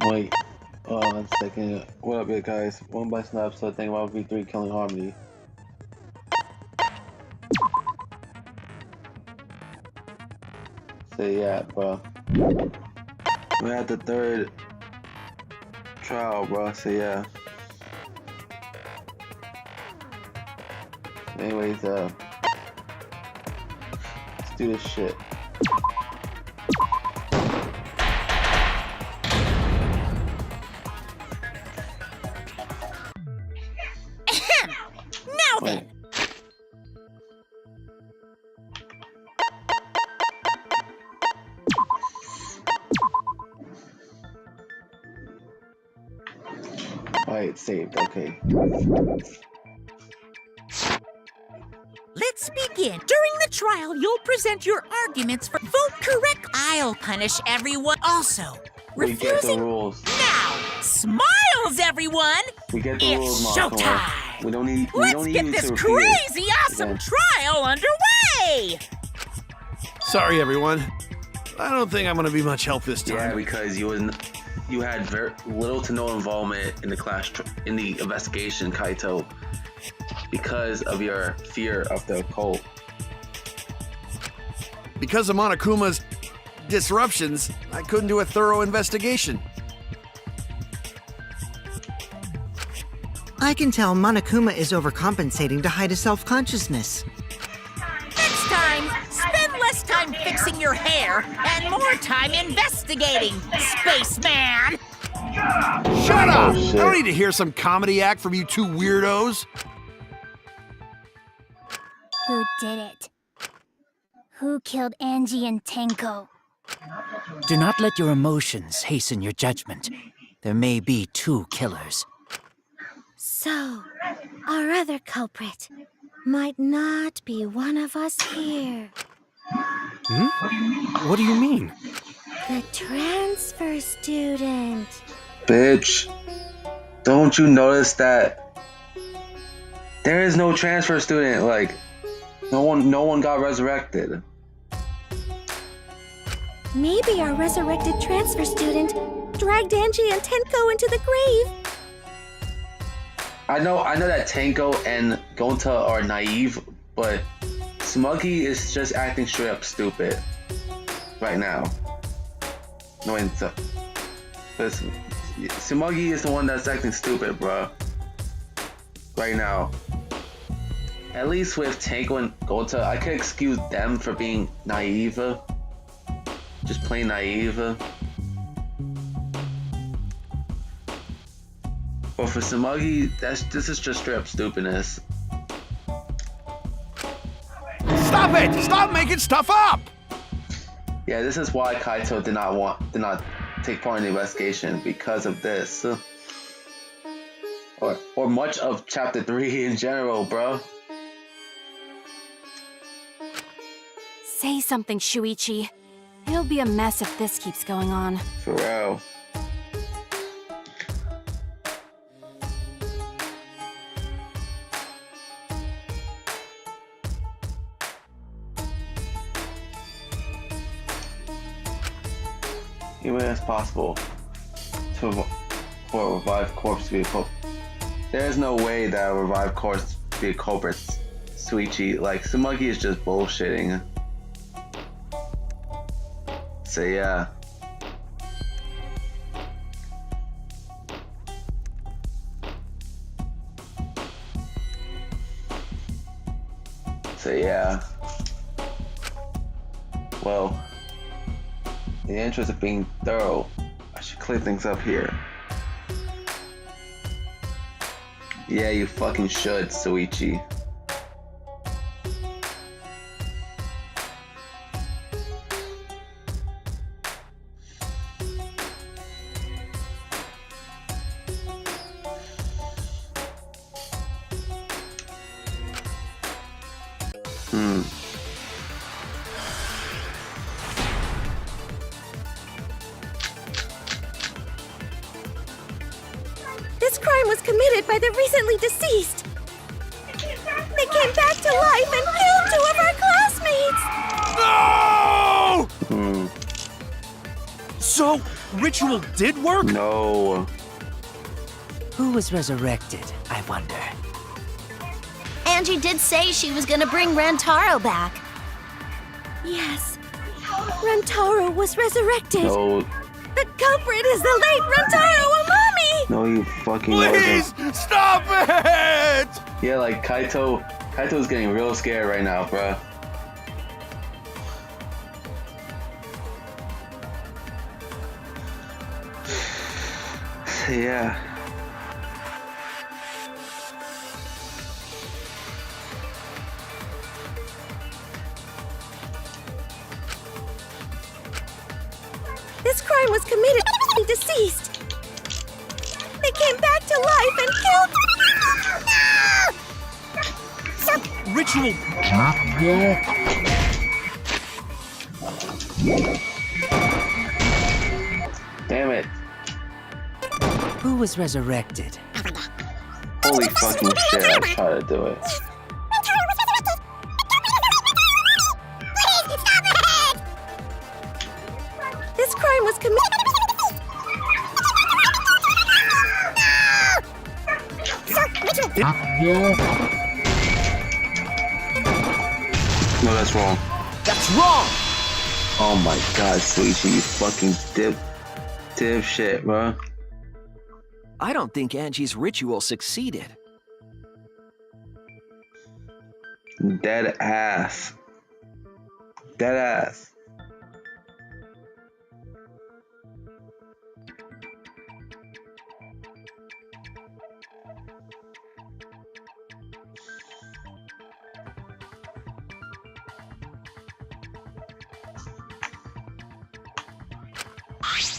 Wait. 1 second. What up, guys? One by snap, so think about V3 killing Harmony. So yeah, bro. We had the third trial, bro. So yeah. Anyways, let's do this shit. Now then. Alright, saved. Okay. Let's begin. During the trial, you'll present your arguments for vote correct. I'll punish everyone also. We get the rules. Now, smiles, everyone. We get the rules, It's Mark. showtime. We don't need. Let's get this crazy, awesome trial underway. Sorry, everyone. I don't think I'm gonna be much help this time. Yeah, because you had very little to no involvement in the investigation, Kaito, because of your fear of the occult. Because of Monokuma's disruptions, I couldn't do a thorough investigation. I can tell Monokuma is overcompensating to hide his self-consciousness. Next time, spend less time fixing your hair and more time investigating, spaceman. Shut up! I don't need to hear some comedy act from you two weirdos. Who did it? Who killed Angie and Tenko? Do not let your emotions hasten your judgment. There may be two killers. So, our other culprit might not be one of us here. What do you mean? The transfer student. Bitch, don't you notice that there is no transfer student? Like, no one got resurrected. Maybe our resurrected transfer student dragged Angie and Tenko into the grave. I know that Tenko and Gonta are naive, but Smuggy is just acting straight up stupid right now. No, but Smuggy is the one that's acting stupid, bro. Right now. At least with Tenko and Gonta, I could excuse them for being naive. Just plain naive. But for Smuggy, this is just straight up stupidness. Stop it! Stop making stuff up! Yeah, this is why Kaito did not take part in the investigation, because of this. Or much of chapter 3 in general, bro. Say something, Shuichi. It'll be a mess if this keeps going on. For real. Even as possible for a revived corpse to be a culprit. There is no way that a revived corpse to be a culprit, Suichi. Like, Smuggy is just bullshitting. So yeah. Well, in the interest of being thorough, I should clear things up here. Yeah, you fucking should, Suichi. This crime was committed by the recently deceased. They came back to life and killed 2 of our classmates! No! So, ritual did work? No. Who was resurrected, I wonder? Angie did say she was gonna bring Rantaro back. Yes, Rantaro was resurrected. No. The culprit is the late Rantaro Amami! No, you fucking Please, stop it! Yeah, like Kaito's getting real scared right now, bruh. Yeah. This crime was committed by the deceased. They came back to life and killed... Ritual. Damn it. Who was resurrected? Holy fucking shit, I tried to do it. This crime was committed... No, that's wrong. That's wrong! Oh my god, Suichi, you fucking dip shit, bro. I don't think Angie's ritual succeeded. Dead ass. Dead ass.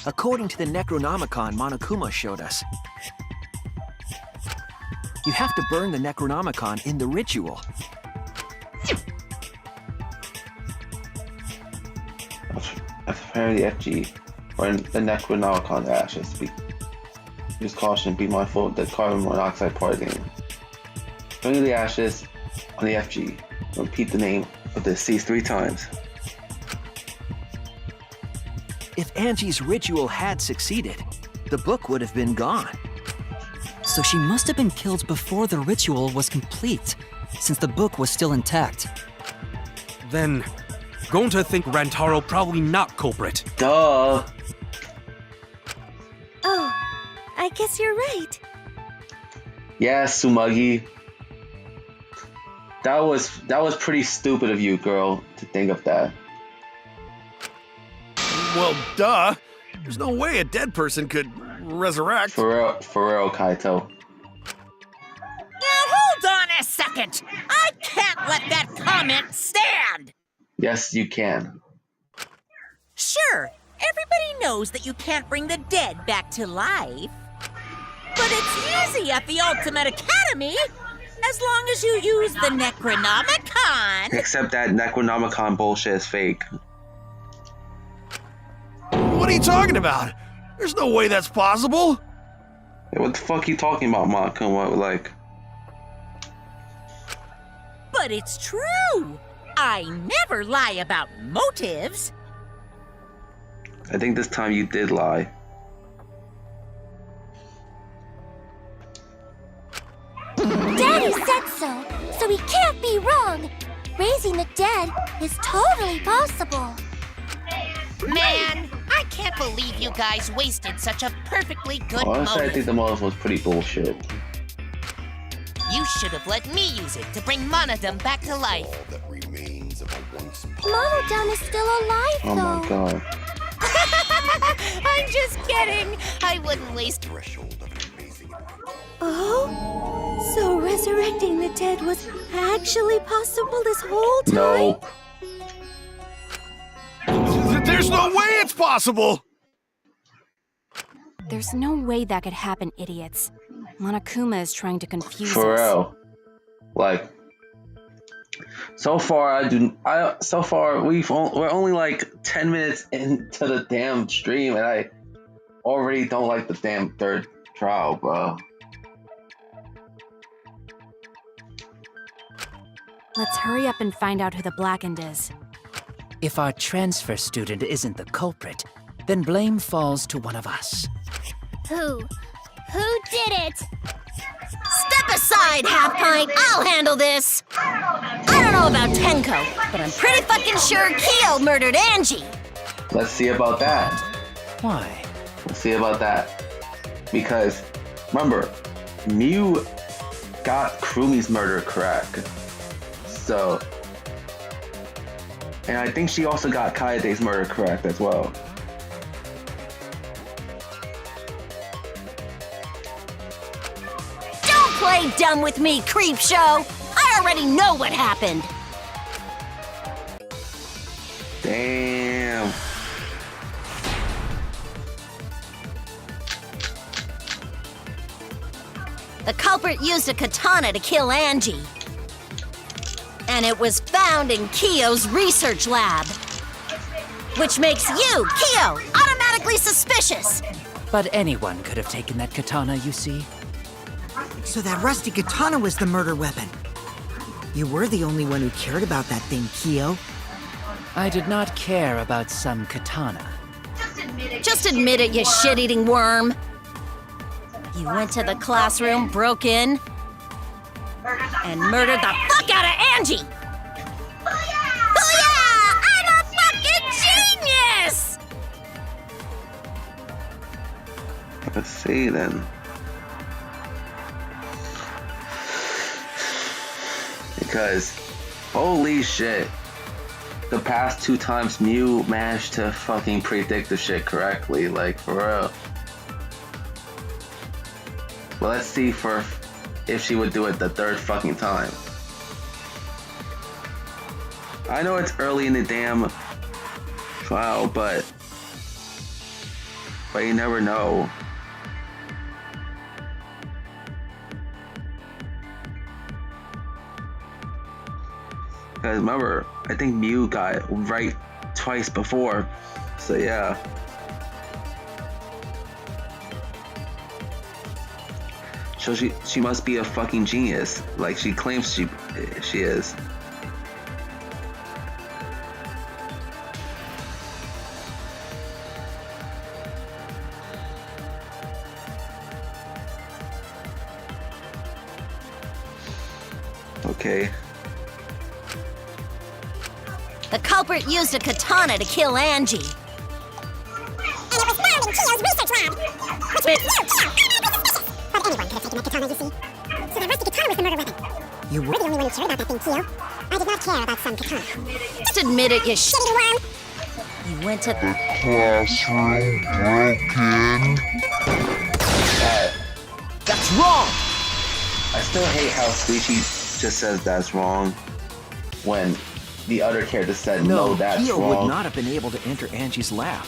According to the Necronomicon Monokuma showed us, you have to burn the Necronomicon in the ritual. Prepare the FG or the Necronomicon ashes. Use caution, be mindful of the carbon monoxide poisoning. Bring the ashes on the FG. Repeat the name of the deceased 3 times. If Angie's ritual had succeeded, the book would have been gone. So she must have been killed before the ritual was complete, since the book was still intact. Then, going to think Rantaro probably not culprit. Duh! Oh, I guess you're right. Yeah, Sumagi. That was pretty stupid of you, girl, to think of that. Well, duh. There's no way a dead person could resurrect. For real, Kaito. Now hold on a second. I can't let that comment stand. Yes, you can. Sure, everybody knows that you can't bring the dead back to life. But it's easy at the Ultimate Academy, as long as you use the Necronomicon. Except that Necronomicon bullshit is fake. What are you talking about? There's no way that's possible. Hey, what the fuck are you talking about, Monokuma? Like... But it's true. I never lie about motives. I think this time you did lie. Daddy said so he can't be wrong. Raising the dead is totally possible. Man, I can't believe you guys wasted such a perfectly good Honestly, I think motive. the motive was pretty bullshit. You should have let me use it to bring Monodum back to life. Monodum is still alive, Oh my god. I'm just kidding. I wouldn't waste. Oh? So resurrecting the dead was actually possible this whole time? No. There's no way it's possible. There's no way that could happen, idiots. Monokuma is trying to confuse For us. real. Like, So far, we're only like 10 minutes into the damn stream, and I already don't like the damn third trial, bro. Let's hurry up and find out who the Blackened is. If our transfer student isn't the culprit, then blame falls to one of us. Who? Who did it? Step aside, Half Pint. I'll handle this. I don't know about Tenko, but I'm pretty fucking sure Kyo murdered Angie. Let's see about that. Why? Let's see about that. Because, remember, Mew got Krumi's murder correct. So, and I think she also got Kaede's murder correct as well. Don't play dumb with me, creep show. I already know what happened. Damn. The culprit used a katana to kill Angie. And it was found in Kyo's research lab. Which makes you, Kyo, automatically suspicious. But anyone could have taken that katana, you see. So that rusty katana was the murder weapon. You were the only one who cared about that thing, Kyo. I did not care about some katana. Just admit it, you shit-eating worm. You went to the classroom, broke in, and murdered the fuck out of Angie! Booyah! I'm a fucking genius! Let's see then. Because, holy shit. The past 2 times Mew managed to fucking predict the shit correctly, like, for real. Well, let's see if she would do it the 3rd fucking time. I know it's early in the damn trial, but you never know. Because remember, I think Mew got it right twice before, so yeah. So she must be a fucking genius, like she claims she is. Okay. The culprit used a katana to kill Angie. And it was found in Kyo's research lab. Which means you, Kyo, but anyone could have taken that katana, you see. So the rusty katana was the murder weapon. You We're the only one who cared about that thing, Kyo. I did not care about some katana. Just admit it, you Shitty worm! You went to the Classroom broken. That's wrong! I still hate how Suichi just says that's wrong when the other character said no, that's Kyo wrong. would not have been able to enter Angie's lab.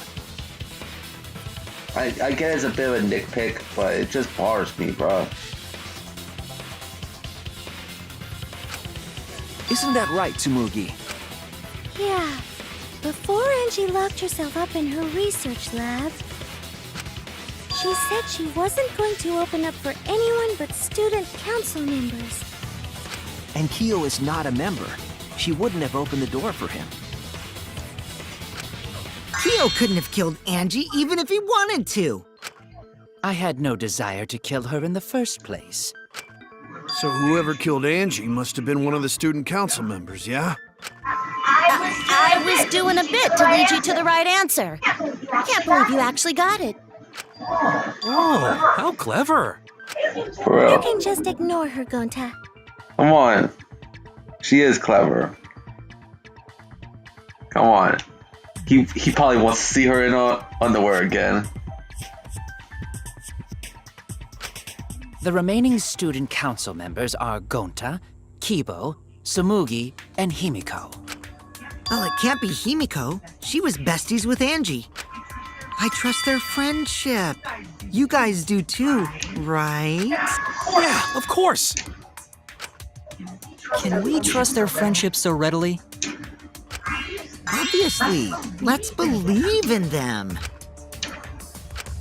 I get it's a bit of a nitpick, but it just bothers me, bro. Isn't that right, Tsumugi? Yeah. Before Angie locked herself up in her research lab, she said she wasn't going to open up for anyone but student council members. And Kyo is not a member. She wouldn't have opened the door for him. Kyo couldn't have killed Angie even if he wanted to. I had no desire to kill her in the first place. So whoever killed Angie must have been one of the student council members, yeah? I was doing a bit to lead you to the right answer. Can't believe you actually got it. Oh, how clever. For real. You can just ignore her, Gonta. Come on. She is clever. Come on. He probably wants to see her in underwear again. The remaining student council members are Gonta, Kibo, Tsumugi, and Himiko. Well, it can't be Himiko. She was besties with Angie. I trust their friendship. You guys do too, right? Yeah, of course. Can we trust their friendship so readily? Obviously. Let's believe in them.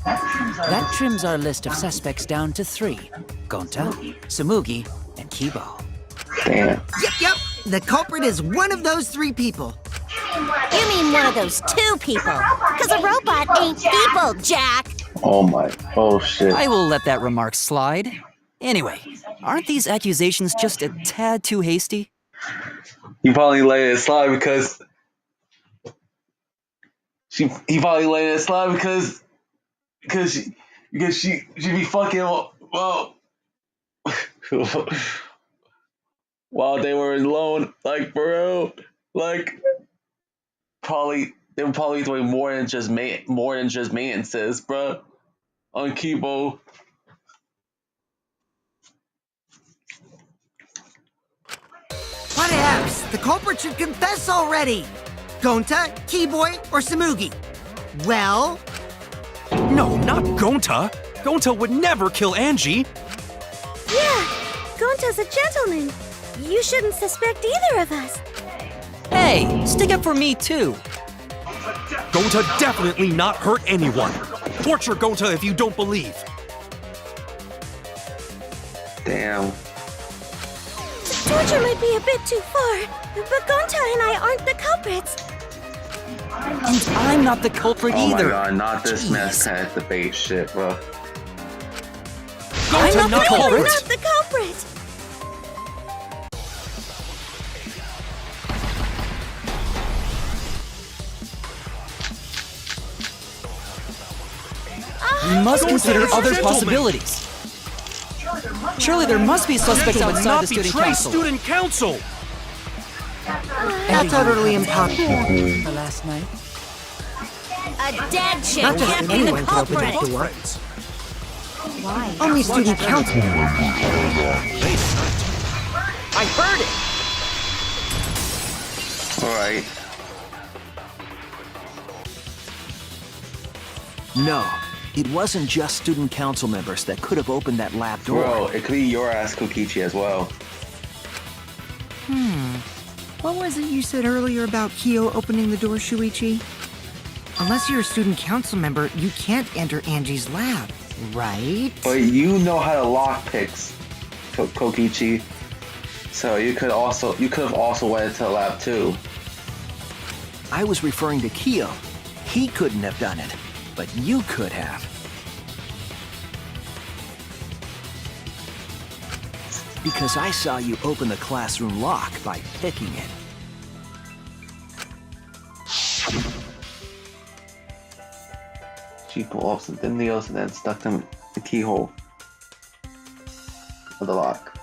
That trims our list of suspects down to 3. Gonta, Samugi, and Kibo. Damn. Yep. The culprit is one of those 3 people. You mean one of those 2 people? Because a robot ain't people, Jack. Oh shit. I will let that remark slide. Anyway, aren't these accusations just a tad too hasty? He probably let it slide because he probably let it slide because she be fucking well while they were alone, like for real, like they were probably doing more than just maintenances, bruh, on Kibo. What else? The culprit should confess already. Gonta, Keyboy, or Samugi? Well, No, not Gonta. Gonta would never kill Angie. Yeah, Gonta's a gentleman. You shouldn't suspect either of us. Hey, stick up for me too. Gonta definitely not hurt anyone. Torture Gonta if you don't believe. Damn. Torture might be a bit too far, but Gonta and I aren't the culprits. And I'm not the culprit Oh either. my god, not this Jeez. mess kind of debate shit, bro. I'm not the We're culprit. not the culprit. We must consider is a other gentleman. possibilities. Surely there must be suspects Gentlemen, outside not the student betray council. student council. that's utterly impossible. The last night? A dead chick Not just can't be the anyone can open that culprit. door. Why? Only student council. I heard it! Alright. No, it wasn't just student council members that could have opened that lab door. Bro, it could be your ass Kokichi as well. What was it you said earlier about Kyo opening the door, Shuichi? Unless you're a student council member, you can't enter Angie's lab, right? But you know how to lock picks, Kokichi. So you could have also went into the lab too. I was referring to Kyo. He couldn't have done it, but you could have. Because I saw you open the classroom lock by picking it. She pulled off some thin nails and then stuck them in the keyhole of the lock.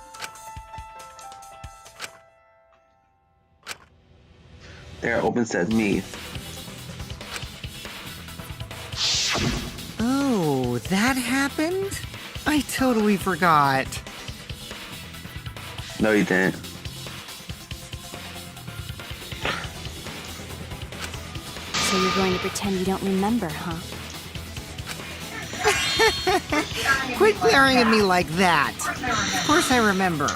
There, open says me. Oh, that happened? I totally forgot. No, you didn't. So you're going to pretend you don't remember, huh? Quit glaring at me like that. Of course I remember.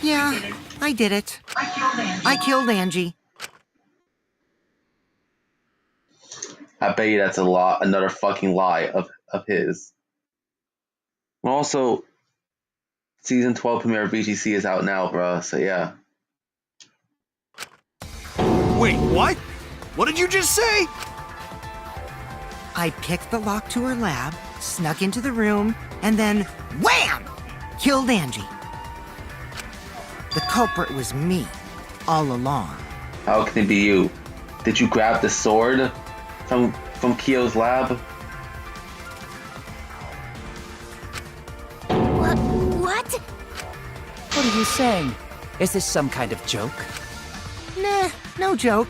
Yeah, I did it. I killed Angie. I bet you that's another fucking lie of his. Well, also, season 12 premiere of VGC is out now, bro. So yeah. Wait, what? What did you just say? I picked the lock to her lab, snuck into the room, and then wham! Killed Angie. The culprit was me, all along. How can it be you? Did you grab the sword from Kyo's lab? What? What are you saying? Is this some kind of joke? Nah, no joke.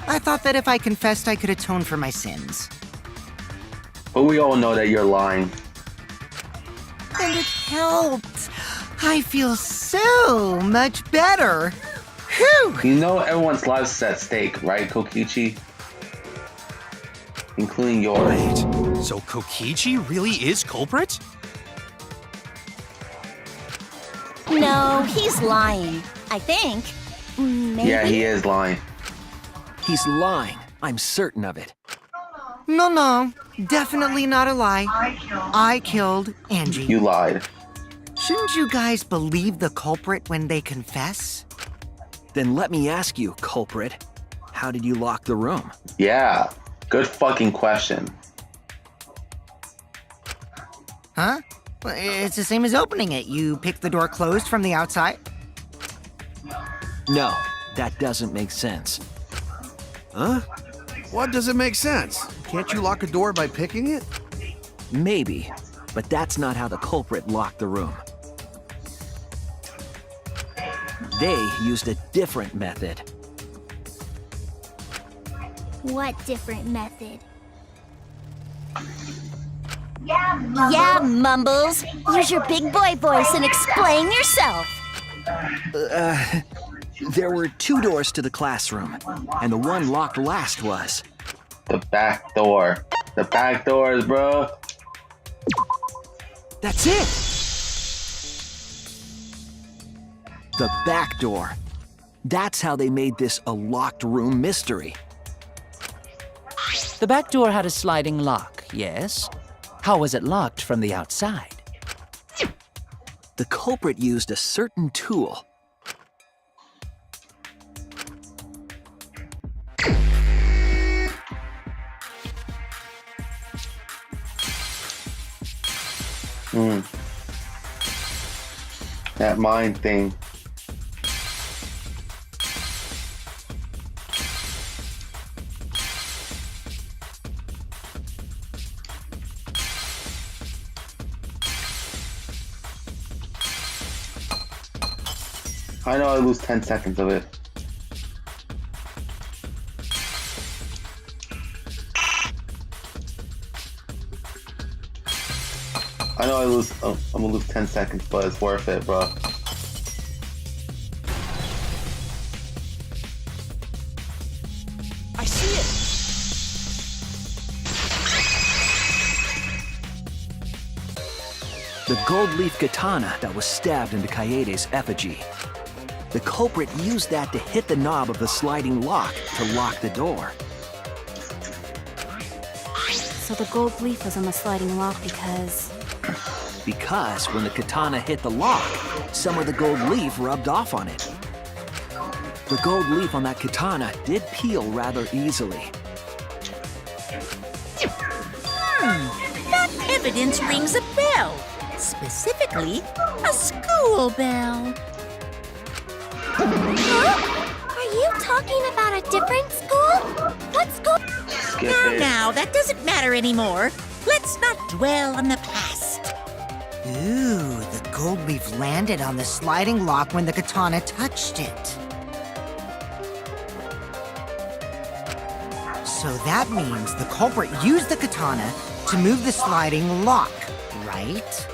I thought that if I confessed, I could atone for my sins. But we all know that you're lying. And it helped. I feel so much better. Whew! You know everyone's lives is at stake, right, Kokichi? Including yours. Wait, so Kokichi really is culprit? No, he's lying. I think. Maybe. Yeah, he is lying. He's lying. I'm certain of it. No, definitely not a lie. I killed Angie. You lied. Shouldn't you guys believe the culprit when they confess? Then let me ask you, culprit. How did you lock the room? Yeah, good fucking question. Huh? Well, it's the same as opening it. You pick the door closed from the outside. No, that doesn't make sense. Huh? What doesn't make sense? Can't you lock a door by picking it? Maybe, but that's not how the culprit locked the room. They used a different method. What different method? Yeah, Mumbles. Use your big boy voice and explain yourself. There were 2 doors to the classroom, and the one locked last was. The back door. The back doors, bro. That's it! The back door. That's how they made this a locked room mystery. The back door had a sliding lock, yes? How was it locked from the outside? The culprit used a certain tool. That mind thing. I know I lose 10 seconds of it. I know I'm gonna lose 10 seconds, but it's worth it, bro. I see it! The gold leaf katana that was stabbed into Kaede's effigy. The culprit used that to hit the knob of the sliding lock to lock the door. So the gold leaf was on the sliding lock because... Because when the katana hit the lock, some of the gold leaf rubbed off on it. The gold leaf on that katana did peel rather easily. That evidence rings a bell. Specifically, a school bell. Huh? Are you talking about a different school? What school? Skip it. Now, that doesn't matter anymore. Let's not dwell on the past. Ooh, the gold leaf landed on the sliding lock when the katana touched it. So that means the culprit used the katana to move the sliding lock, right?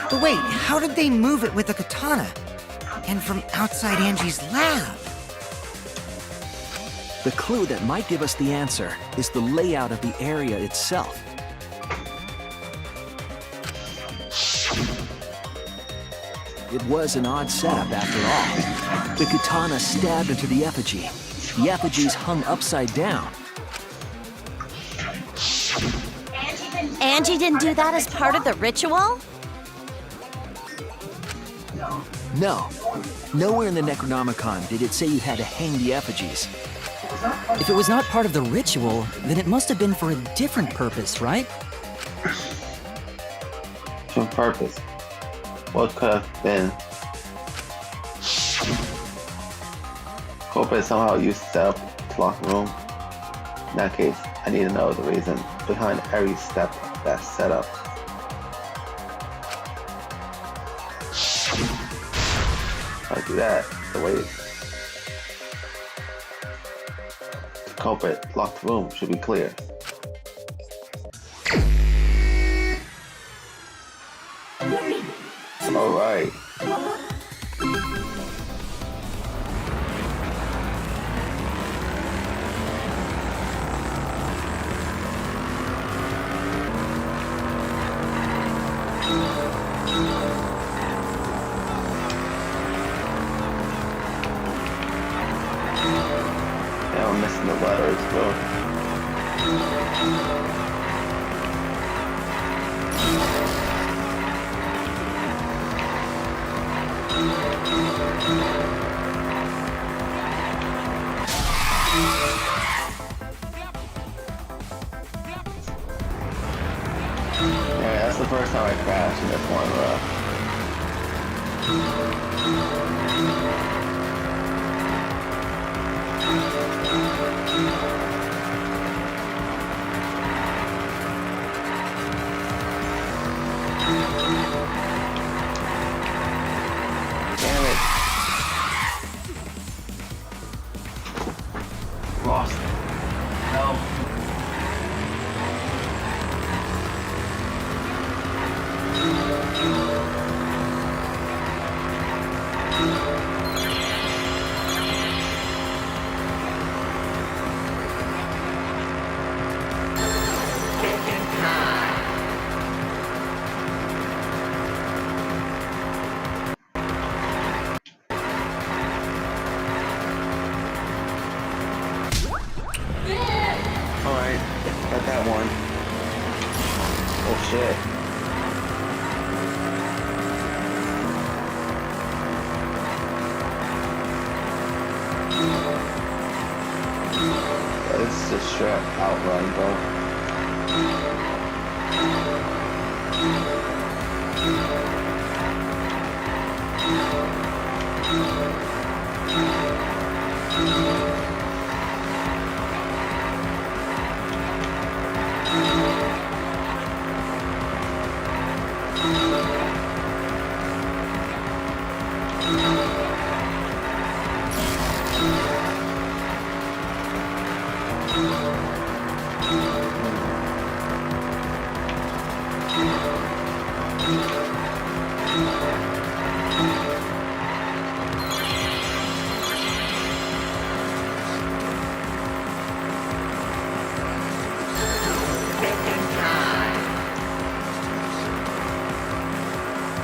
But wait, how did they move it with the katana? And from outside Angie's lab? The clue that might give us the answer is the layout of the area itself. It was an odd setup after all. The katana stabbed into the effigy. The effigies hung upside down. Angie didn't do that as part of the ritual? No. Nowhere in the Necronomicon did it say you had to hang the effigies. If it was not part of the ritual, then it must have been for a different purpose, right? For purpose. What could have been? Culprit somehow used to set up to lock the room. In that case, I need to know the reason behind every step that's set up. If I do that, the way the culprit locked the room should be clear. Alright. first time I crashed in this one, bro. Damn it. Lost. No. Alright, got that one. Oh shit. This is a straight outrun, bro.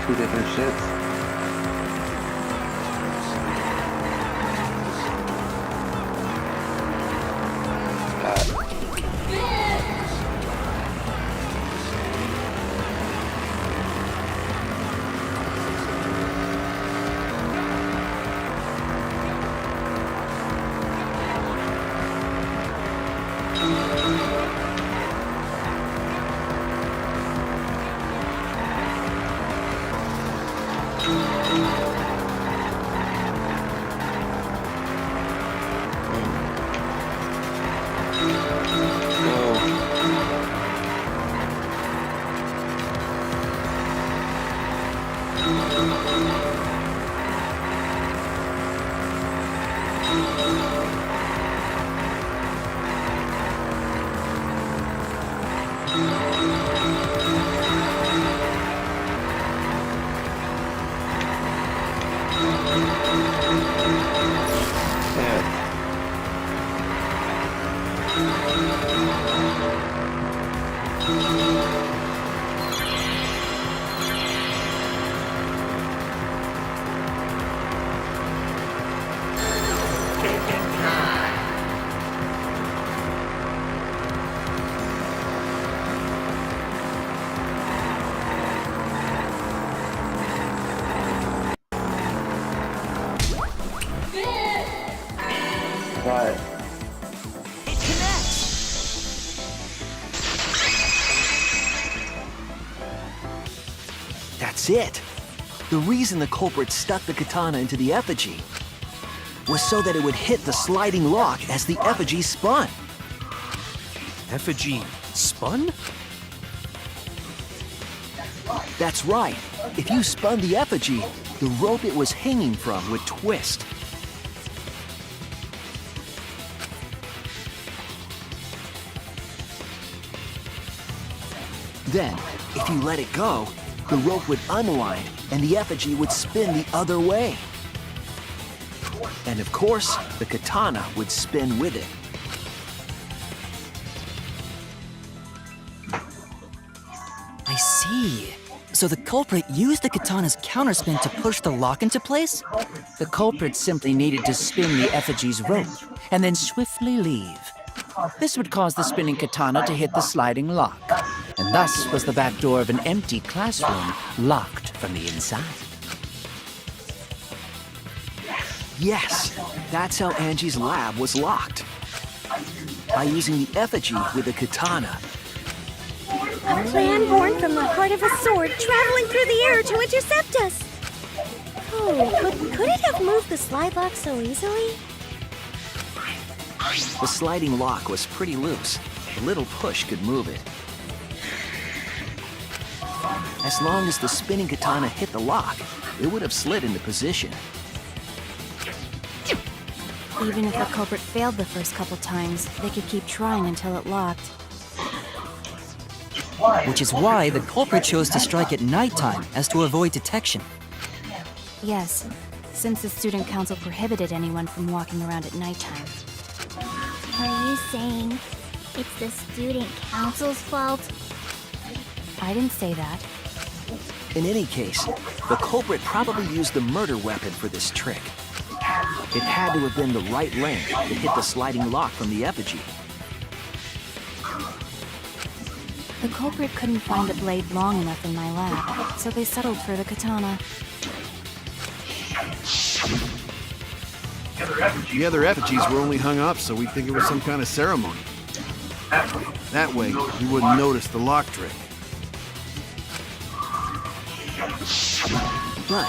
Two different shits. Right. It connects! That's it. The reason the culprit stuck the katana into the effigy was so that it would hit the sliding lock as the effigy spun. Effigy spun? That's right. If you spun the effigy, the rope it was hanging from would twist. Then, if you let it go, the rope would unwind and the effigy would spin the other way. And of course, the katana would spin with it. I see. So the culprit used the katana's counterspin to push the lock into place? The culprit simply needed to spin the effigy's rope and then swiftly leave. This would cause the spinning katana to hit the sliding lock, and thus was the back door of an empty classroom locked from the inside. Yes, that's how Angie's lab was locked. By using the effigy with the katana. A plan born from the heart of a sword traveling through the air to intercept us. Oh, but could it have moved the slide lock so easily? The sliding lock was pretty loose. A little push could move it. As long as the spinning katana hit the lock, it would have slid into position. Even if the culprit failed the first couple times, they could keep trying until it locked. Which is why the culprit chose to strike at nighttime, as to avoid detection. Yes, since the student council prohibited anyone from walking around at nighttime. Are you saying it's the student council's fault? I didn't say that. In any case, the culprit probably used the murder weapon for this trick. It had to have been the right length to hit the sliding lock from the effigy. The culprit couldn't find a blade long enough in my lab, so they settled for the katana. The other effigies were only hung up so we'd think it was some kind of ceremony. That way, we wouldn't notice the lock trick. But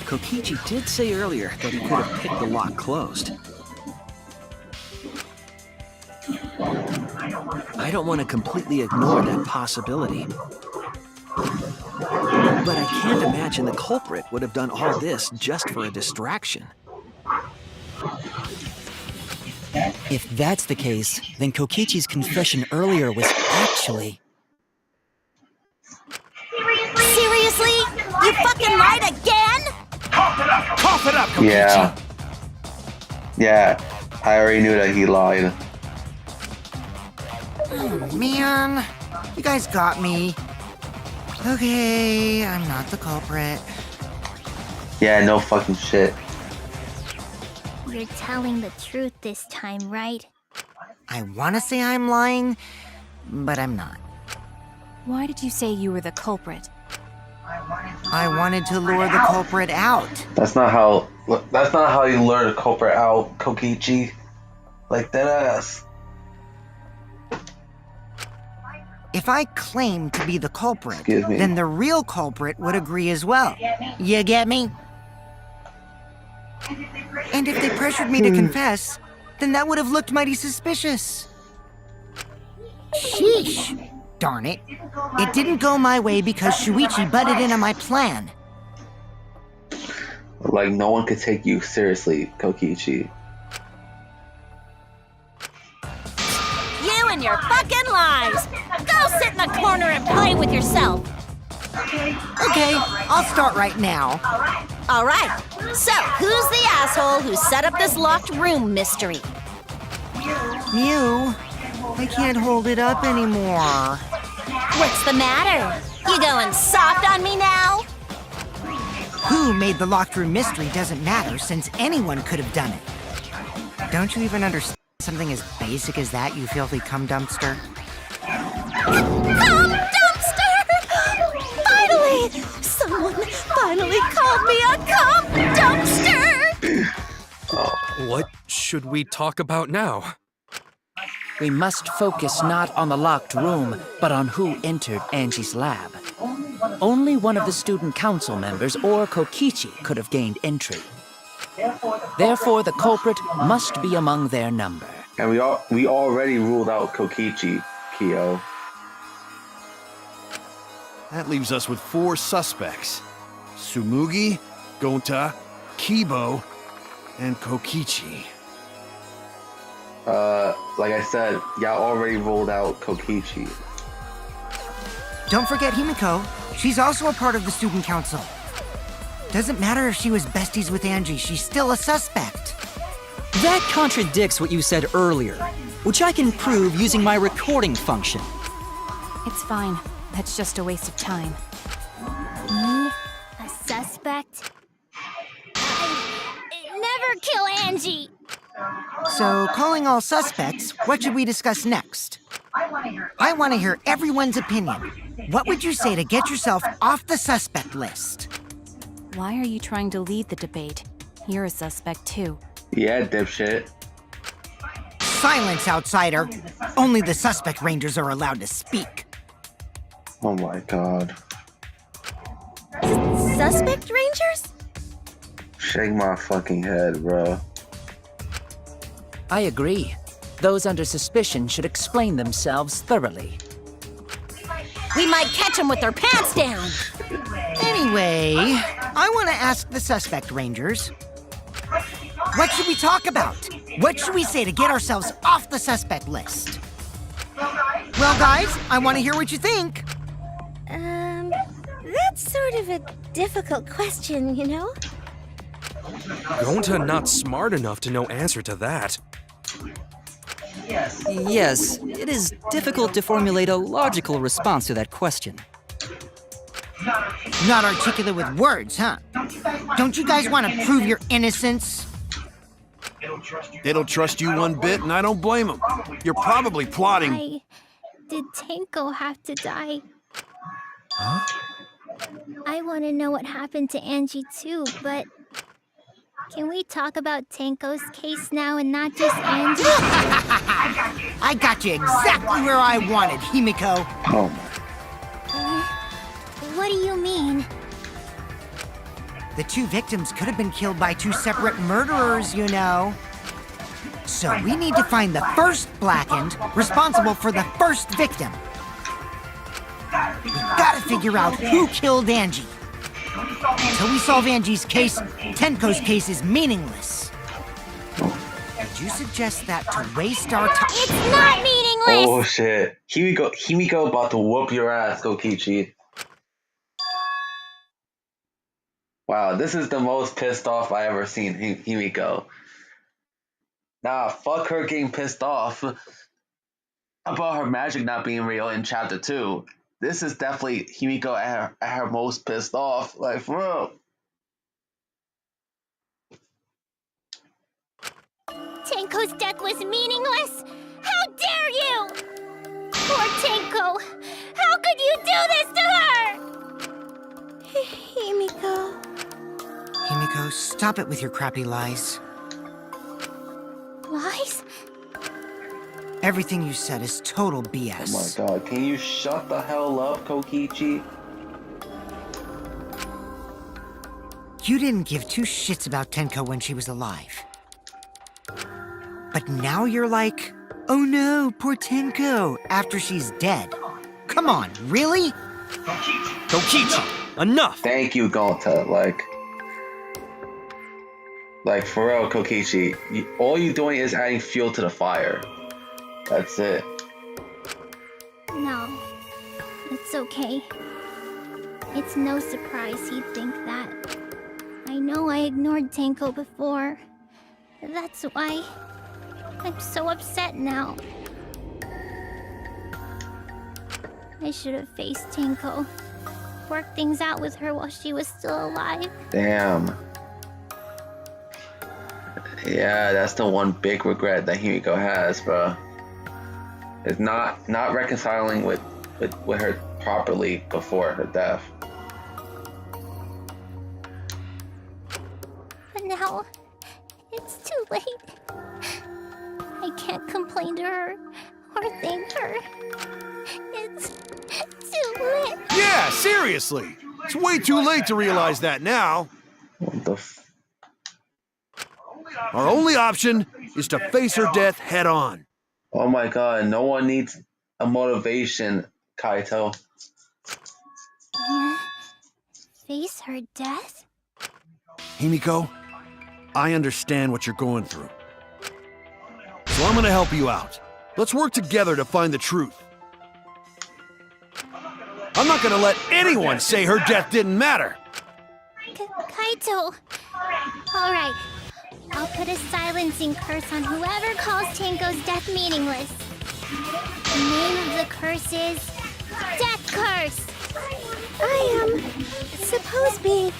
Kokichi did say earlier that he could have picked the lock closed. I don't want to completely ignore that possibility. But I can't imagine the culprit would have done all this just for a distraction. If that's the case, then Kokichi's confession earlier was actually... Seriously? You fucking lied again? Cough it up, Kokichi! Yeah. Yeah, I already knew that he lied. Man, you guys got me. Okay, I'm not the culprit. Yeah, no fucking shit. You're telling the truth this time, right? I want to say I'm lying, but I'm not. Why did you say you were the culprit? I wanted to lure the culprit out. That's not how you lure the culprit out, Kokichi. Like that ass. If I claim to be the culprit, Excuse me. then the real culprit would agree as well. You get me? And if they pressured me to confess, then that would have looked mighty suspicious. Sheesh. Darn it. It didn't go my way because Shuichi butted in on my plan. Like no one could take you seriously, Kokichi. You and your fucking lies! Go sit in the corner and play with yourself! Okay, I'll start right now. Alright, so who's the asshole who set up this locked room mystery? Mew, I can't hold it up anymore. What's the matter? You going soft on me now? Who made the locked room mystery doesn't matter since anyone could have done it. Don't you even understand something as basic as that, you filthy cum dumpster? Cum dumpster! Finally! Someone finally called me a cum dumpster! What should we talk about now? We must focus not on the locked room, but on who entered Angie's lab. Only one of the student council members or Kokichi could have gained entry. Therefore, the culprit must be among their number. And we already ruled out Kokichi, Kyo. That leaves us with 4 suspects. Tsumugi, Gonta, Kibo, and Kokichi. Like I said, y'all already ruled out Kokichi. Don't forget Himiko. She's also a part of the student council. Doesn't matter if she was besties with Angie, she's still a suspect. That contradicts what you said earlier, which I can prove using my recording function. It's fine. That's just a waste of time. Me? A suspect? I never kill Angie! So, calling all suspects, what should we discuss next? I want to hear everyone's opinion. What would you say to get yourself off the suspect list? Why are you trying to lead the debate? You're a suspect too. Yeah, dipshit. Silence, outsider. Only the suspect rangers are allowed to speak. Oh my god. Suspect Rangers? Shake my fucking head, bro. I agree. Those under suspicion should explain themselves thoroughly. We might catch them with their pants down. Anyway, I want to ask the suspect rangers. What should we talk about? What should we say to get ourselves off the suspect list? Well, guys, I want to hear what you think. That's sort of a difficult question, you know? Gonta not smart enough to know answer to that. Yes, it is difficult to formulate a logical response to that question. Not articulate with words, huh? Don't you guys want to prove your innocence? They don't trust you one bit, and I don't blame them. You're probably plotting. Did Tenko have to die? Huh? I want to know what happened to Angie too, but can we talk about Tenko's case now and not just Angie? I got you exactly where I wanted, Himiko. Oh What do you mean? The two victims could have been killed by two separate murderers, you know. So we need to find the first Blackened responsible for the first victim. We've got to figure out who killed Angie. Until we solve Angie's case, Tenko's case is meaningless. Would you suggest that to waste our time? It's not meaningless! Oh shit. Himiko about to whoop your ass, Kokichi. Wow, this is the most pissed off I ever seen Himiko. Nah, fuck her getting pissed off about her magic not being real in chapter 2. This is definitely Himiko at her most pissed off. Like, for real. Tenko's death was meaningless? How dare you! Poor Tenko! How could you do this to her? Himiko. Himiko, stop it with your crappy lies. Lies? Everything you said is total BS. Oh my god, can you shut the hell up, Kokichi? You didn't give two shits about Tenko when she was alive. But now you're like, oh no, poor Tenko, after she's dead. Come on, really? Kokichi, enough! Thank you, Gonta. Like for real, Kokichi. All you're doing is adding fuel to the fire. That's it. No. It's okay. It's no surprise he'd think that. I know I ignored Tenko before. That's why I'm so upset now. I should have faced Tenko. Worked things out with her while she was still alive. Damn. Yeah, that's the one big regret that Himiko has, bro. Is not reconciling with her properly before her death. But now, it's too late. I can't complain to her or thank her. It's too late. Yeah, seriously! It's way too late to realize that now. What the Our only option is to face her death head on. Oh my god, no one needs a motivation, Kaito. Yeah. Face her death? Himiko, I understand what you're going through. So I'm gonna help you out. Let's work together to find the truth. I'm not gonna let anyone say her death didn't matter. Kaito! Alright. I'll put a silencing curse on whoever calls Tenko's death meaningless. The name of the curse is... Death Curse! I suppose being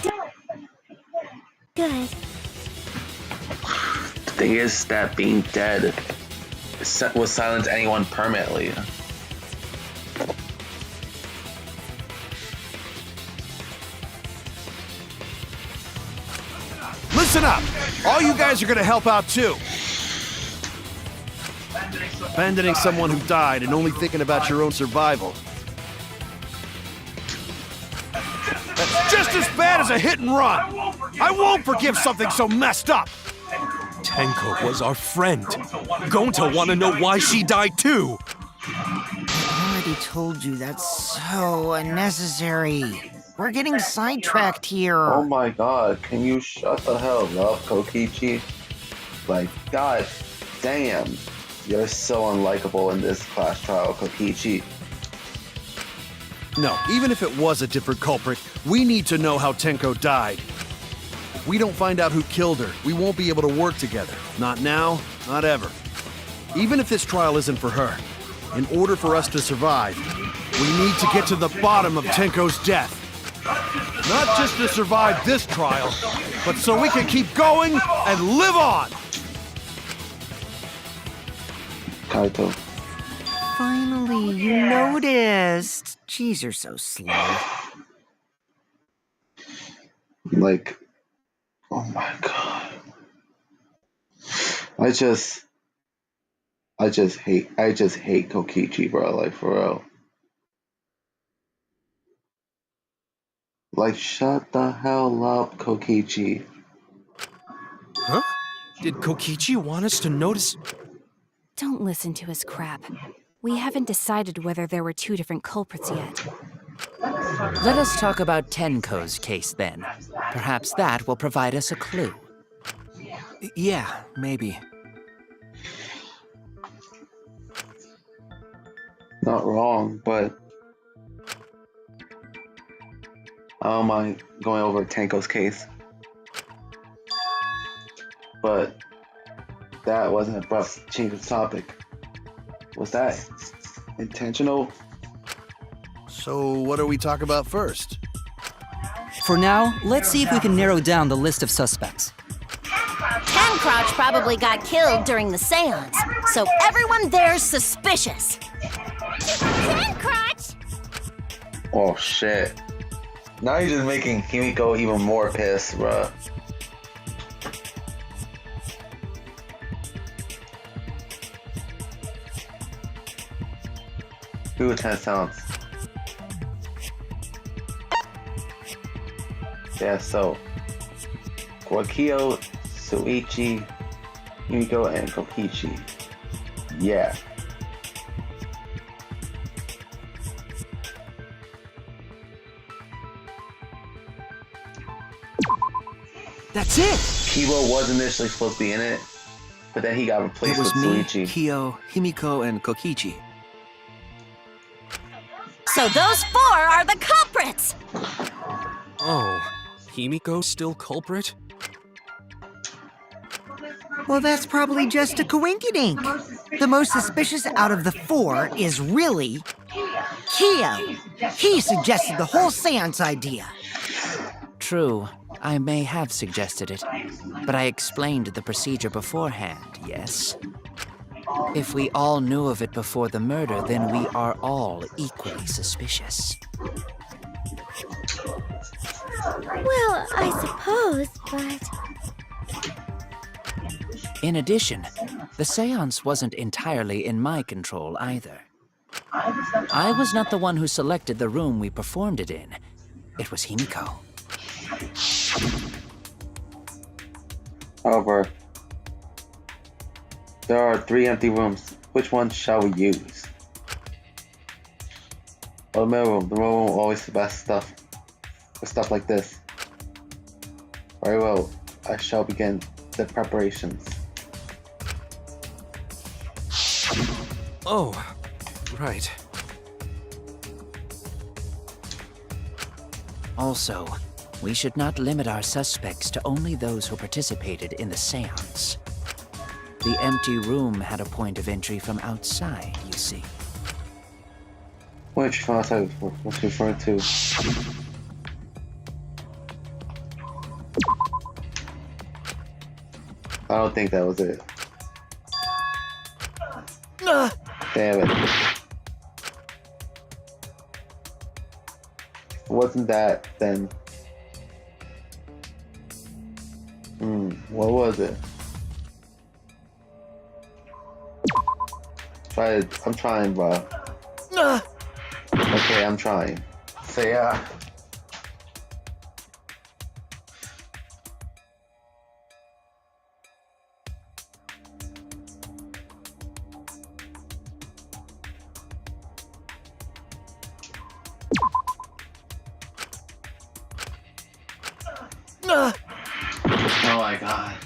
good. The thing is that being dead will silence anyone permanently. Listen up! All you guys are gonna help out too. Abandoning someone who died and only thinking about your own survival. That's just as bad as a hit and run. I won't forgive something so messed up. Tenko was our friend. Gonta want to know why she died too. I already told you that's so unnecessary. We're getting sidetracked here. Oh my god, can you shut the hell up, Kokichi? Like, god damn. You're so unlikable in this class trial, Kokichi. No, even if it was a different culprit, we need to know how Tenko died. If we don't find out who killed her, we won't be able to work together. Not now, not ever. Even if this trial isn't for her, in order for us to survive, we need to get to the bottom of Tenko's death. Not just to survive this trial, but so we can keep going and live on! Kaito. Finally, you noticed. Jeez, you're so slow. Like, oh my god. I just hate Kokichi, bro, like for real. Like, shut the hell up, Kokichi. Huh? Did Kokichi want us to notice? Don't listen to his crap. We haven't decided whether there were two different culprits yet. Let us talk about Tenko's case then. Perhaps that will provide us a clue. Yeah, maybe. Not wrong, but I don't mind going over Tenko's case. But that wasn't abrupt change of topic. Was that intentional? So what do we talk about first? For now, let's see if we can narrow down the list of suspects. Tancrotch probably got killed during the seance, so everyone there's suspicious. Tancrotch! Oh shit. Now you're just making Himiko even more pissed, bruh. Who attends sounds? Yeah, so Koikyo, Suichi, Himiko, and Kokichi. Yeah. That's it! Kibo was initially supposed to be in it, but then he got It replaced was with me, Suichi. Kyo, Himiko, and Kokichi. So those four are the culprits! Oh, Himiko still culprit? Well, that's probably just a coinkydink. The most suspicious out of the four is really Kyo. He suggested the whole seance idea. True, I may have suggested it, but I explained the procedure beforehand, yes? If we all knew of it before the murder, then we are all equally suspicious. Well, I suppose, but... In addition, the seance wasn't entirely in my control either. I was not the one who selected the room we performed it in. It was Himiko. However, there are 3 empty rooms. Which one shall we use? Oh, the middle room. The middle room always the best stuff. For stuff like this. Very well. I shall begin the preparations. Oh, right. Also, we should not limit our suspects to only those who participated in the seance. The empty room had a point of entry from outside, you see. Which from outside was referred to? I don't think that was it. Damn it. If it wasn't that, then... what was it? I'm trying, bro. Okay, I'm trying. So yeah. Ugh. Oh my god.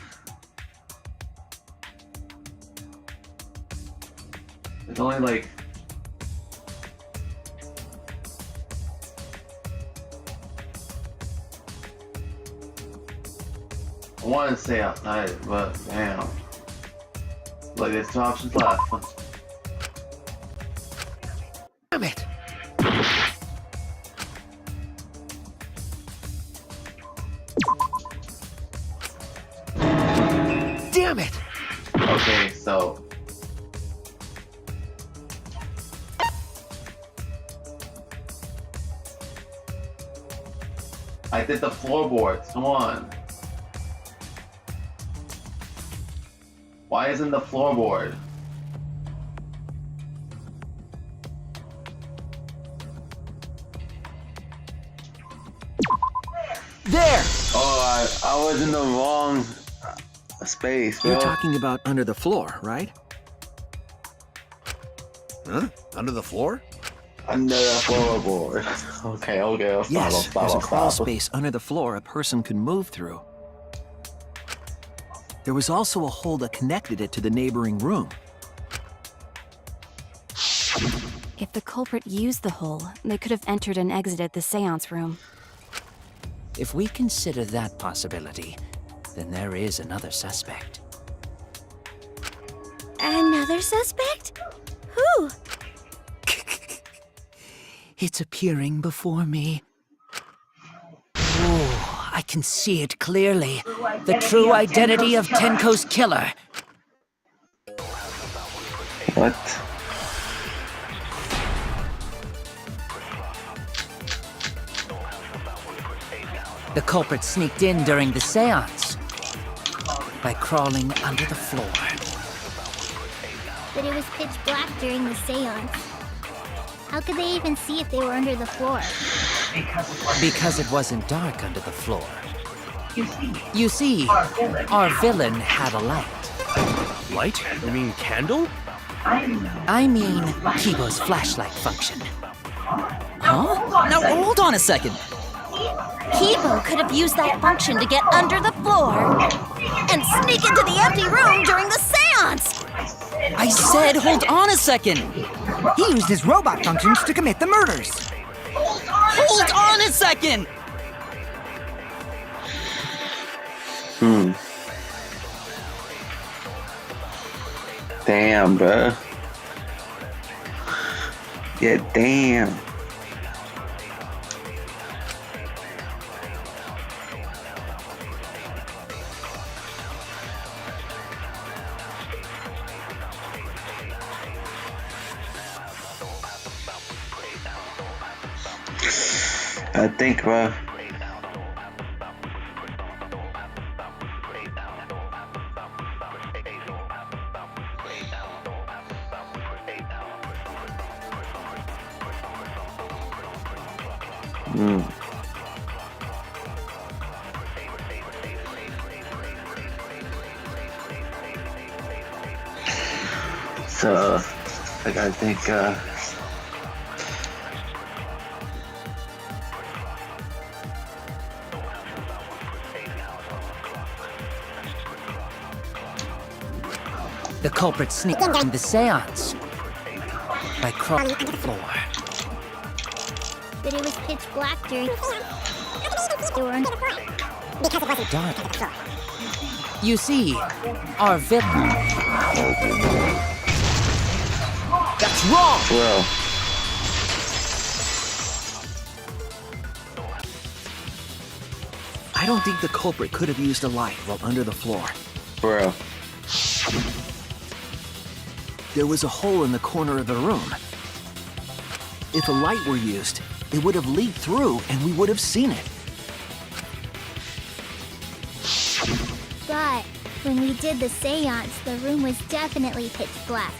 It's only like... I want to stay outside, but damn. Like, there's 2 options left. Damn it. Damn it. Okay, so... I did the floorboards, come on. Why isn't the floorboard? There! Oh, I was in the wrong space, bro. You're talking about under the floor, right? Huh? Under the floor? Under the floorboard. Okay, I'll stop, Yes, I'll there's a stop, crawl I'll stop. space under the floor a person could move through. There was also a hole that connected it to the neighboring room. If the culprit used the hole, they could have entered and exited the seance room. If we consider that possibility, then there is another suspect. Another suspect? Who? It's appearing before me. Oh, I can see it clearly. The true identity of Tenko's killer. What? The culprit sneaked in during the seance by crawling under the floor. But it was pitch black during the seance. How could they even see if they were under the floor? Because it wasn't dark under the floor. You see, our villain had a light. Light? You mean candle? I mean, Kibo's flashlight function. Huh? Now hold on a second. Kibo could have used that function to get under the floor and sneak into the empty room during the seance. I said hold on a second. He used his robot functions to commit the murders. Hold on a second. Damn, bro. Yeah, damn. I think, bro. So, I gotta think, The culprit sneaked in the seance by crawling under the floor. But it was pitch black during the they were under the floor. Because it wasn't Dark. You see, our villain. That's wrong! well, I don't think the culprit could have used a light while under the floor. bro. There was a hole in the corner of the room. If a light were used, it would have leaked through and we would have seen it. But when we did the seance, the room was definitely pitch black.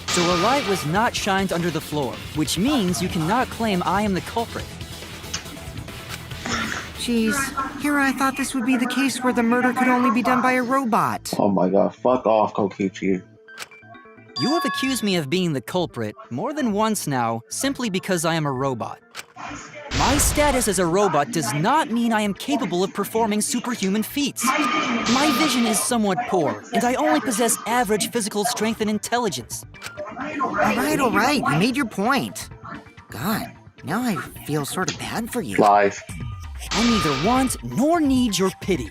So a light was not shined under the floor, which means you cannot claim I am the culprit. Jeez, here I thought this would be the case where the murder could only be done by a robot. Oh my god, fuck off, Kokichi. You have accused me of being the culprit more than once now, simply because I am a robot. My status as a robot does not mean I am capable of performing superhuman feats. My vision is somewhat poor, and I only possess average physical strength and intelligence. All right, you made your point. God, now I feel sort of bad for you. Live. I neither want nor need your pity.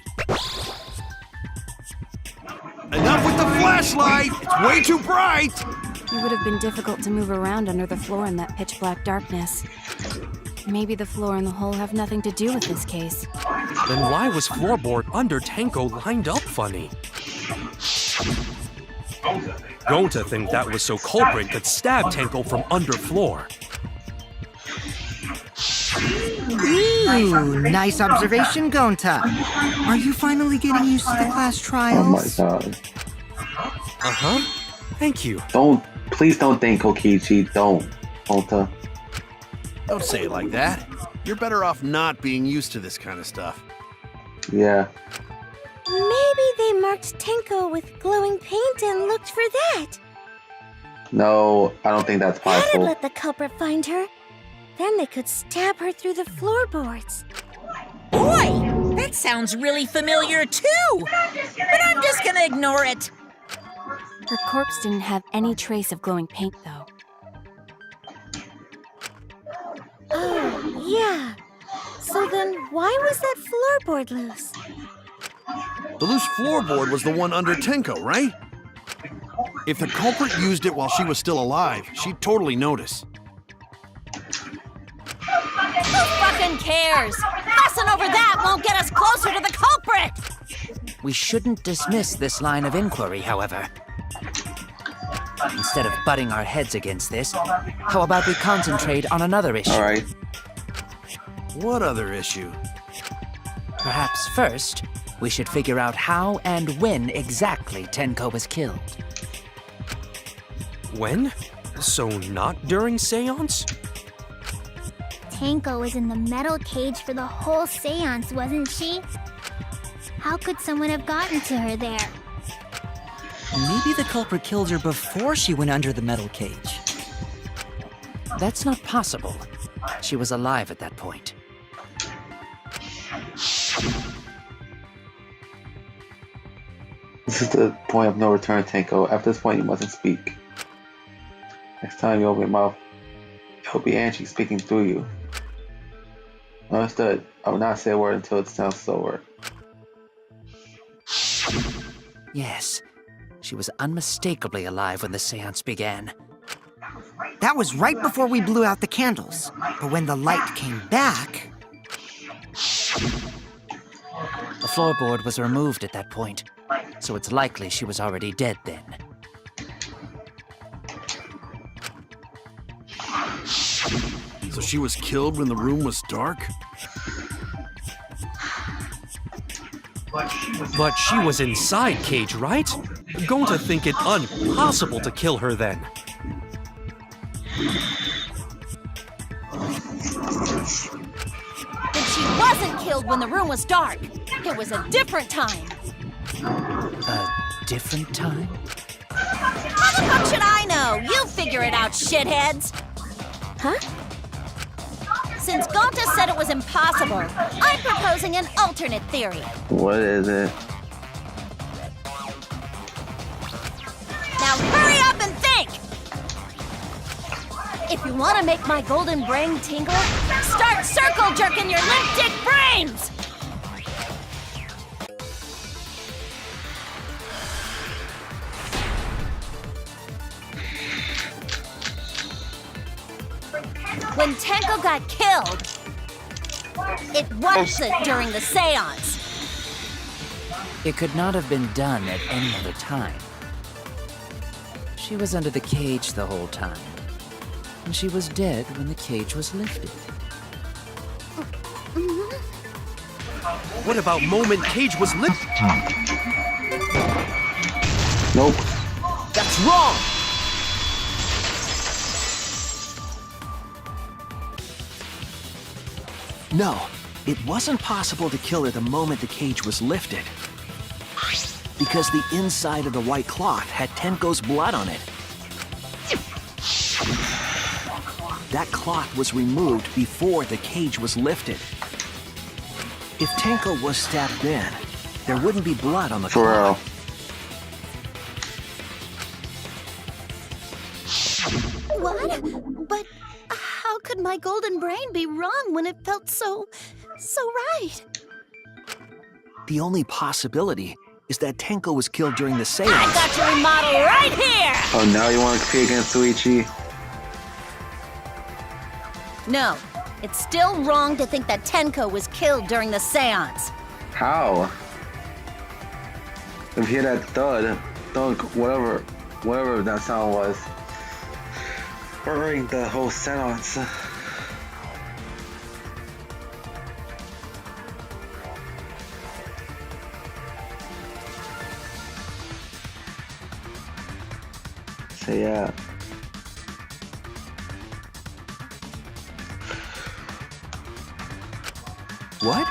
Enough with the flashlight! It's way too bright! It would have been difficult to move around under the floor in that pitch-black darkness. Maybe the floor and the hole have nothing to do with this case. Then why was floorboard under Tenko lined up funny? Gonta think that was so culprit could stab Tenko from underfloor. Ooh, nice observation, Gonta. Are you finally getting used to the class trials? Oh my god. Uh-huh. Thank you. Please don't think Kokichi. Don't. Gonta. Don't say it like that. You're better off not being used to this kind of stuff. Yeah. Maybe they marked Tenko with glowing paint and looked for that. No, I don't think that's That'd possible. let the culprit find her. Then they could stab her through the floorboards. Boy, that sounds really familiar too. But I'm just gonna ignore it. Her corpse didn't have any trace of glowing paint, though. Oh, yeah. So then why was that floorboard loose? The loose floorboard was the one under Tenko, right? If the culprit used it while she was still alive, she'd totally notice. Who fucking cares? Fussing over that won't get us closer to the culprit! We shouldn't dismiss this line of inquiry, however. Instead of butting our heads against this, how about we concentrate on another issue? All right. What other issue? Perhaps first, we should figure out how and when exactly Tenko was killed. When? So not during seance? Tenko was in the metal cage for the whole seance, wasn't she? How could someone have gotten to her there? Maybe the culprit killed her before she went under the metal cage. That's not possible. She was alive at that point. This is the point of no return, Tenko. After this point, you mustn't speak. Next time you open your mouth, it'll be Angie speaking through you. Understood. I will not say a word until it sounds over. Yes, she was unmistakably alive when the seance began. That was right before we blew out the candles. But when the light came back... The floorboard was removed at that point, so it's likely she was already dead then. So she was killed when the room was dark? But she was inside cage, right? Going to think it impossible to kill her then. Then she wasn't killed when the room was dark. It was a different time. A different time? How the fuck should I know? You figure it out, shitheads. Huh? Since Gonta said it was impossible, I'm proposing an alternate theory. What is it? Now hurry up and think! If you want to make my golden brain tingle, start circle jerking your limp dick brains! When Tenko got killed, it wasn't during the seance. It could not have been done at any other time. She was under the cage the whole time, and she was dead when the cage was lifted. What about moment cage was lifted? Nope. That's wrong! No, it wasn't possible to kill her the moment the cage was lifted. Because the inside of the white cloth had Tenko's blood on it. that cloth was removed before the cage was lifted. If Tenko was stabbed then, there wouldn't be blood on the For real. cloth. What? But how could my golden brain be wrong when it felt so right? The only possibility is that Tenko was killed during the seance. I got your remodel right here! Oh, now you want to compete against Suichi? No, it's still wrong to think that Tenko was killed during the seance. How? If you hear that thunk, whatever that sound was, during the whole seance. So yeah. What?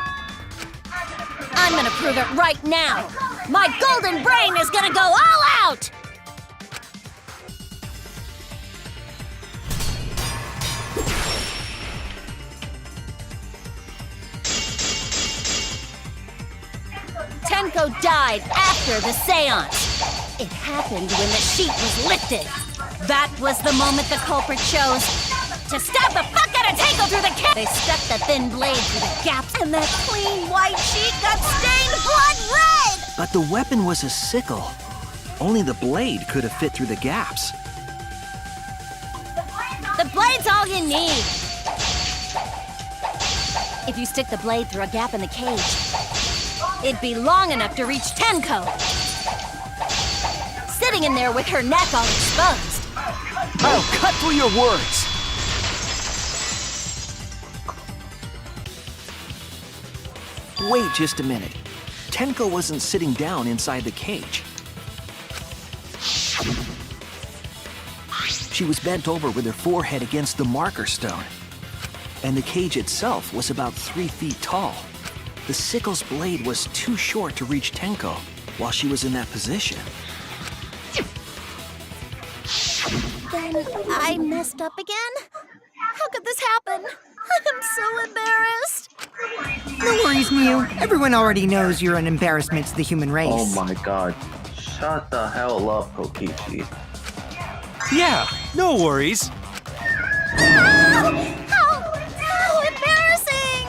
I'm gonna prove it right now! My golden brain is gonna go all out! Tenko died after the seance. It happened when the sheet was lifted. That was the moment the culprit chose to stab the fuck out of Tenko through the cage. They stuck the thin blade through the gaps, and that clean white sheet got stained blood red! But the weapon was a sickle. Only the blade could have fit through the gaps. The blade's all you need. If you stick the blade through a gap in the cage, it'd be long enough to reach Tenko. Sitting in there with her neck all exposed. I'll cut through your words! Wait just a minute. Tenko wasn't sitting down inside the cage. She was bent over with her forehead against the marker stone. And the cage itself was about 3 feet tall. The sickle's blade was too short to reach Tenko while she was in that position. Then I messed up again? How could this happen? I'm so embarrassed. No worries, Miu. Everyone already knows you're an embarrassment to the human race. Oh my god. Shut the hell up, Kokichi. Yeah, no worries. How embarrassing!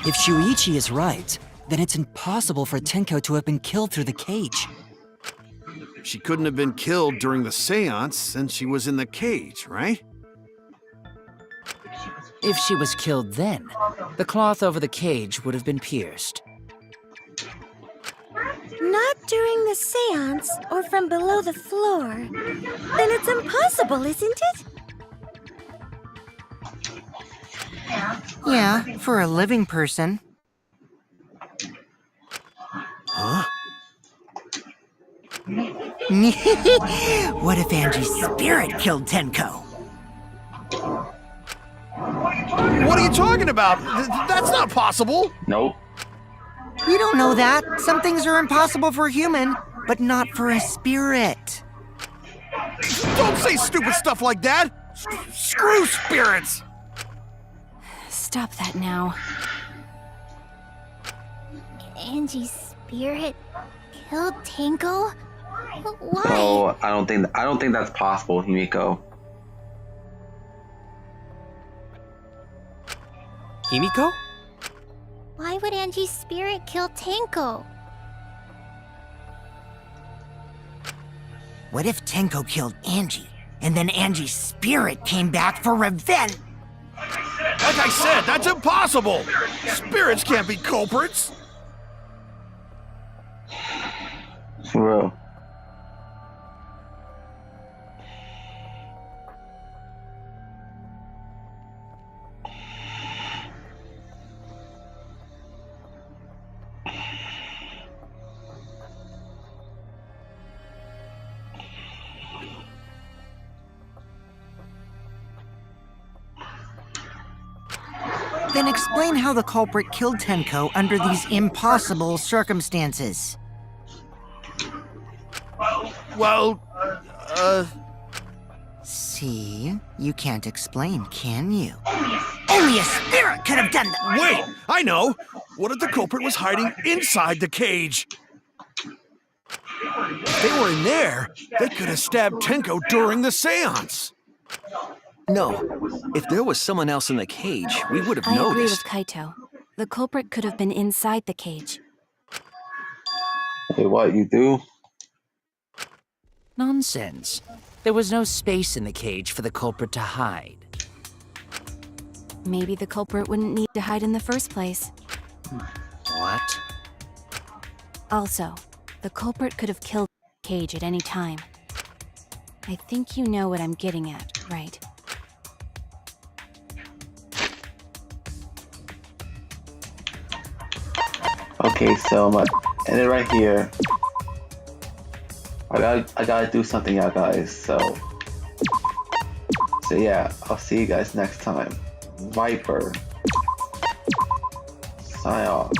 If Shuichi is right, then it's impossible for Tenko to have been killed through the cage. She couldn't have been killed during the seance since she was in the cage, right? If she was killed then, the cloth over the cage would have been pierced. Not during the seance or from below the floor. Then it's impossible, isn't it? Yeah, for a living person. Huh? What if Angie's spirit killed Tenko? What are you talking about? That's not possible! Nope. We don't know that. Some things are impossible for a human, but not for a spirit. Don't say stupid stuff like that! Screw spirits! Stop that now. Angie's spirit killed Tenko? Why? No, I don't think that's possible, Himiko. Himiko? Why would Angie's spirit kill Tenko? What if Tenko killed Angie, and then Angie's spirit came back for revenge? Like I said, that's impossible! Spirits can't be culprits! For real. Then explain how the culprit killed Tenko under these impossible circumstances. Well, See? You can't explain. explain, can you? Only a spirit could have done that! Wait! I know! What if the culprit was hiding inside the cage? If they were in there, they could have stabbed Tenko during the seance. No, if there was someone else in the cage, we would have I agree with noticed. Kaito. The culprit could have been inside the cage. Hey, what you do? Nonsense. There was no space in the cage for the culprit to hide. Maybe the culprit wouldn't need to hide in the first place. What? Also, the culprit could have killed the cage at any time. I think you know what I'm getting at, right? Okay, so I'm gonna end it right here. I gotta do something, y'all guys. So yeah, I'll see you guys next time. Viper, sign off.